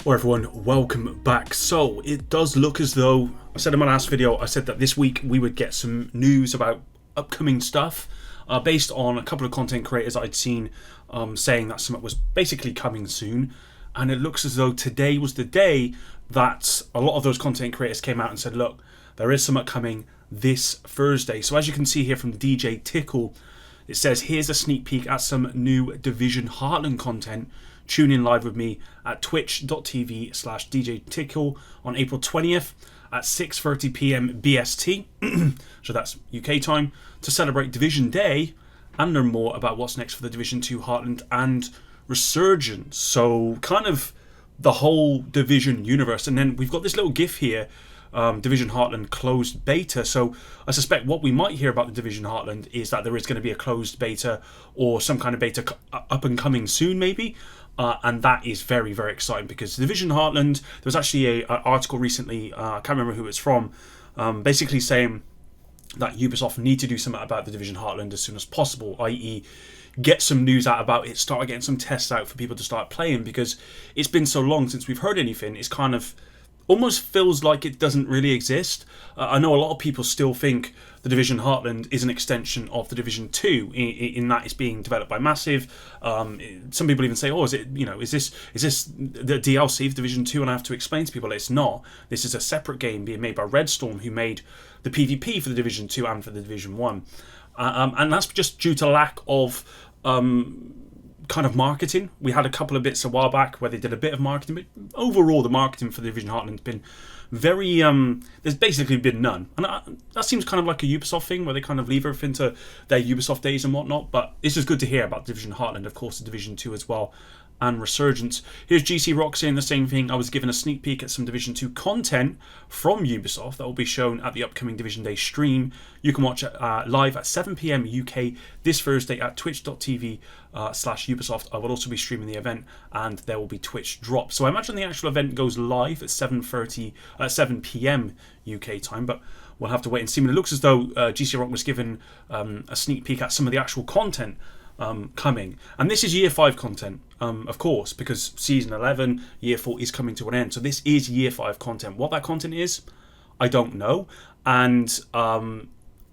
Well everyone, welcome back. So it does look as though, I said in my last video, I said that this week we would get some news about upcoming stuff based on a couple of content creators I'd seen saying that something was basically coming soon, and it looks as though today was the day that a lot of those content creators came out and said, look, there is something coming this Thursday. So as you can see here from DJ Tickle, it says here's a sneak peek at some new Division Heartland content. Tune in live with me at twitch.tv/DJ Tickle on April 20th at 6:30 PM BST, so that's UK time, to celebrate Division Day and learn more about what's next for the Division 2 Heartland and Resurgence. So kind of the whole Division universe. And then we've got this little GIF here, Division Heartland closed beta. So I suspect what we might hear about the Division Heartland is that there is going to be a closed beta or some kind of beta up and coming soon, maybe. And that is very, very exciting, because Division Heartland, there was actually an article recently, I can't remember who it's from, basically saying that Ubisoft need to do something about the Division Heartland as soon as possible, i.e. get some news out about it, start getting some tests out for people to start playing, because it's been so long since we've heard anything. It's kind of almost feels like it doesn't really exist. I know a lot of people still think the Division Heartland is an extension of the Division 2 in that it's being developed by Massive. Some people even say, oh, is this the DLC of Division 2? And I have to explain to people that it's not. This is a separate game being made by Redstorm, who made the PvP for the Division 2 and for the Division 1. And that's just due to lack of kind of marketing. We had a couple of bits a while back where they did a bit of marketing, but overall the marketing for the Division Heartland has been very there's basically been none, and that seems kind of like a Ubisoft thing where they kind of leave everything to their Ubisoft days and whatnot. But it's just good to hear about Division Heartland, of course, the Division 2 as well, and Resurgence. Here's GC Rock saying the same thing. I was given a sneak peek at some Division 2 content from Ubisoft that will be shown at the upcoming Division Day stream. You can watch it live at 7 PM UK this Thursday at twitch.tv/Ubisoft. I will also be streaming the event, and there will be Twitch drops. So I imagine the actual event goes live at 7 PM UK time, but we'll have to wait and see. I mean, it looks as though GC Rock was given a sneak peek at some of the actual content coming, and this is year 5 content, of course, because season 11 year 4 is coming to an end, so this is year 5 content. What that content is, I don't know, and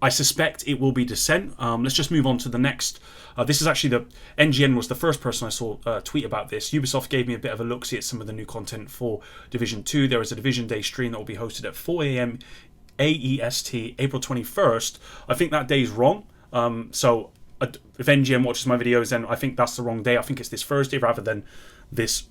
I suspect it will be Descent. Let's just move on to the next. This is actually the NGN was the first person I saw tweet about this. Ubisoft gave me a bit of a look-see at some of the new content for Division 2. There is a Division Day stream that will be hosted at 4 AM AEST, April 21st. I think that day is wrong, so if NGM watches my videos, then I think that's the wrong day. I think it's this Thursday rather than this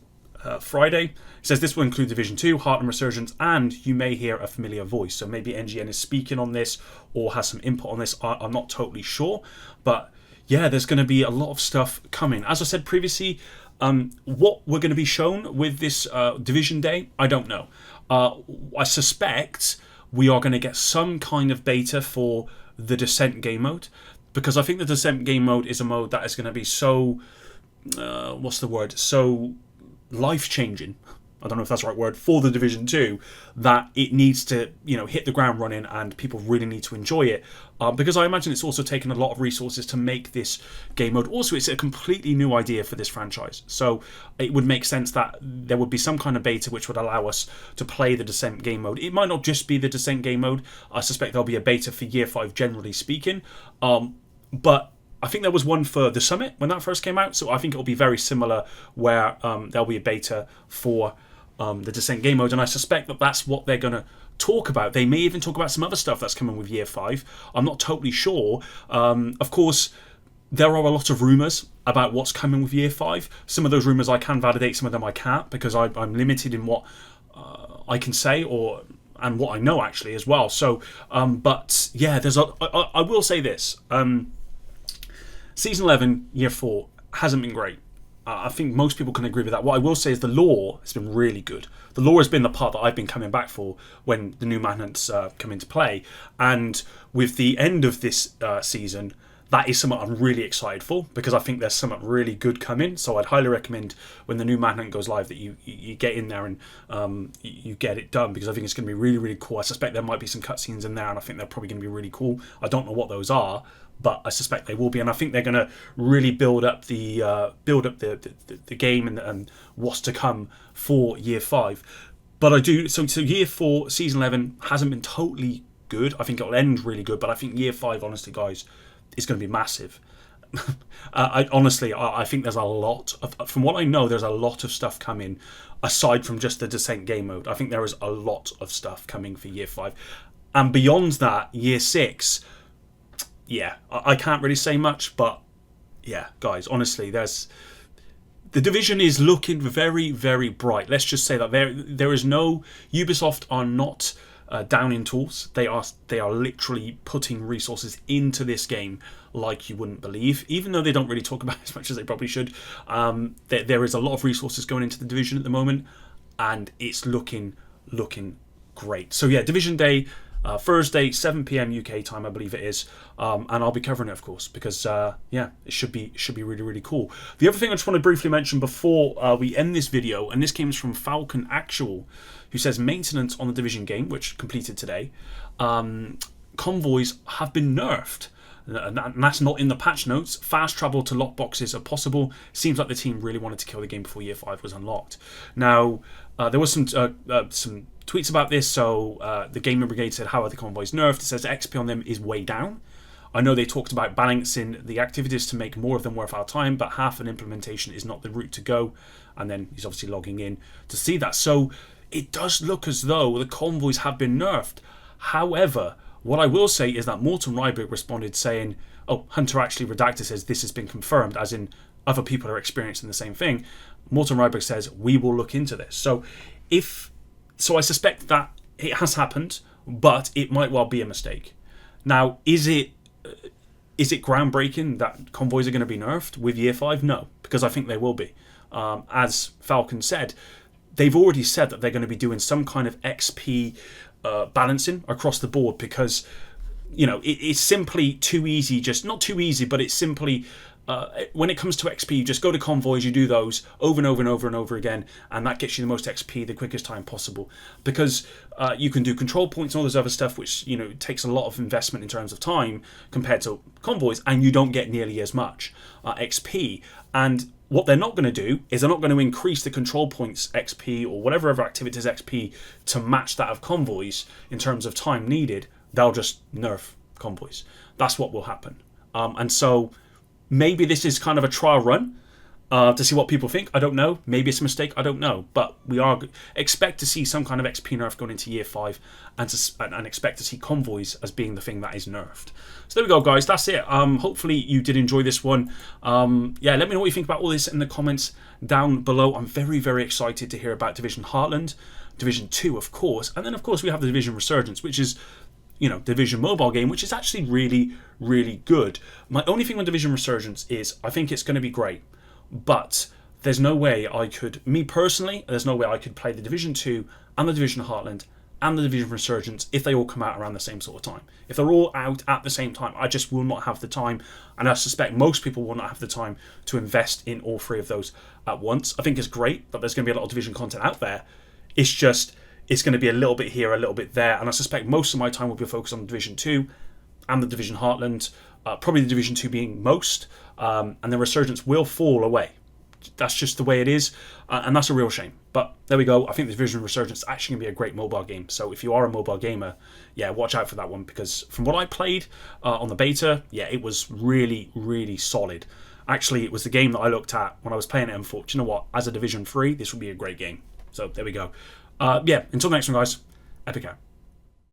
Friday. It says this will include Division 2, Heart and Resurgence, and you may hear a familiar voice. So maybe NGN is speaking on this or has some input on this. I'm not totally sure. But yeah, there's going to be a lot of stuff coming. As I said previously, what we're going to be shown with this Division Day, I don't know. I suspect we are going to get some kind of beta for the Descent game mode, because I think the Descent game mode is a mode that is going to be so, so life-changing, I don't know if that's the right word, for the Division 2, that it needs to, hit the ground running, and people really need to enjoy it. Because I imagine it's also taken a lot of resources to make this game mode. Also, it's a completely new idea for this franchise. So it would make sense that there would be some kind of beta which would allow us to play the Descent game mode. It might not just be the Descent game mode. I suspect there'll be a beta for Year 5, generally speaking. But I think there was one for the Summit when that first came out, so I think it'll be very similar, where there'll be a beta for the Descent game mode, and I suspect that that's what they're going to talk about. They may even talk about some other stuff that's coming with Year 5. I'm not totally sure. Of course, there are a lot of rumours about what's coming with Year 5. Some of those rumours I can validate, some of them I can't, because I'm limited in what I can say and what I know, actually, as well. So, but yeah, I will say this. Season 11, Year 4, hasn't been great. I think most people can agree with that. What I will say is the lore has been really good. The lore has been the part that I've been coming back for when the new Manhunts come into play. And with the end of this season, that is something I'm really excited for, because I think there's something really good coming. So I'd highly recommend when the new Manhunt goes live that you get in there and you get it done, because I think it's going to be really, really cool. I suspect there might be some cutscenes in there, and I think they're probably going to be really cool. I don't know what those are, but I suspect they will be, and I think they're going to really build up the game and what's to come for Year 5. But I do so Year 4, Season 11 hasn't been totally good. I think it'll end really good, but I think Year 5, honestly, guys, is going to be massive. I think there's a lot of, from what I know, there's a lot of stuff coming aside from just the Descent game mode. I think there is a lot of stuff coming for Year 5, and beyond that, Year 6. Yeah, I can't really say much, but yeah, guys, honestly, the Division is looking very, very bright. Let's just say that there is no, Ubisoft are not down in tools. They are literally putting resources into this game like you wouldn't believe, even though they don't really talk about it as much as they probably should. There is a lot of resources going into the Division at the moment, and it's looking great. So yeah, Division Day, Thursday, 7 p.m. UK time, I believe it is, and I'll be covering it, of course, because yeah, it should be really, really cool. The other thing I just want to briefly mention before we end this video, and this comes from Falcon Actual, who says maintenance on the Division game, which completed today, convoys have been nerfed. And that's not in the patch notes. Fast travel to lockboxes are possible. Seems like the team really wanted to kill the game before Year 5 was unlocked. Now, there was some tweets about this. So the Gaming Brigade said, how are the convoys nerfed? It says XP on them is way down. I know they talked about balancing the activities to make more of them worth our time, but half an implementation is not the route to go. And then he's obviously logging in to see that. So it does look as though the convoys have been nerfed. However, what I will say is that Morten Ryberg responded saying, oh, Hunter actually redacted says this has been confirmed, as in other people are experiencing the same thing. Morten Ryberg says, we will look into this. So I suspect that it has happened, but it might well be a mistake. Now, is it groundbreaking that convoys are going to be nerfed with Year 5? No, because I think they will be. As Falcon said, they've already said that they're going to be doing some kind of XP balancing across the board, because it's simply too easy, just not too easy, but it's simply when it comes to XP, you just go to convoys, you do those over and over and over and over again, and that gets you the most XP the quickest time possible, because you can do control points and all this other stuff, which takes a lot of investment in terms of time compared to convoys, and you don't get nearly as much XP. And what they're not going to do is they're not going to increase the control points XP or whatever other activities XP to match that of convoys in terms of time needed. They'll just nerf convoys. That's what will happen. And so maybe this is kind of a trial run to see what people think. I don't know. Maybe it's a mistake. I don't know. But we expect to see some kind of XP nerf going into Year 5, and expect to see convoys as being the thing that is nerfed. So there we go, guys. That's it. Hopefully you did enjoy this one. Yeah, let me know what you think about all this in the comments down below. I'm very, very excited to hear about Division Heartland, Division 2, of course, and then of course we have the Division Resurgence, which is Division mobile game, which is actually really, really good. My only thing on Division Resurgence is I think it's going to be great, but there's no way me personally, there's no way I could play the Division 2 and the Division Heartland and the Division Resurgence if they all come out around the same sort of time. If they're all out at the same time, I just will not have the time, and I suspect most people will not have the time to invest in all three of those at once. I think it's great that there's going to be a lot of Division content out there. It's going to be a little bit here, a little bit there, and I suspect most of my time will be focused on Division 2 and the Division Heartland, probably the Division 2 being most, and the Resurgence will fall away. That's just the way it is, and that's a real shame. But there we go. I think the Division Resurgence is actually going to be a great mobile game. So if you are a mobile gamer, yeah, watch out for that one, because from what I played on the beta, yeah, it was really, really solid. Actually, it was the game that I looked at when I was playing it and thought, you know what, as a Division 3, this would be a great game. So there we go. Yeah, until next one, guys. Epic out.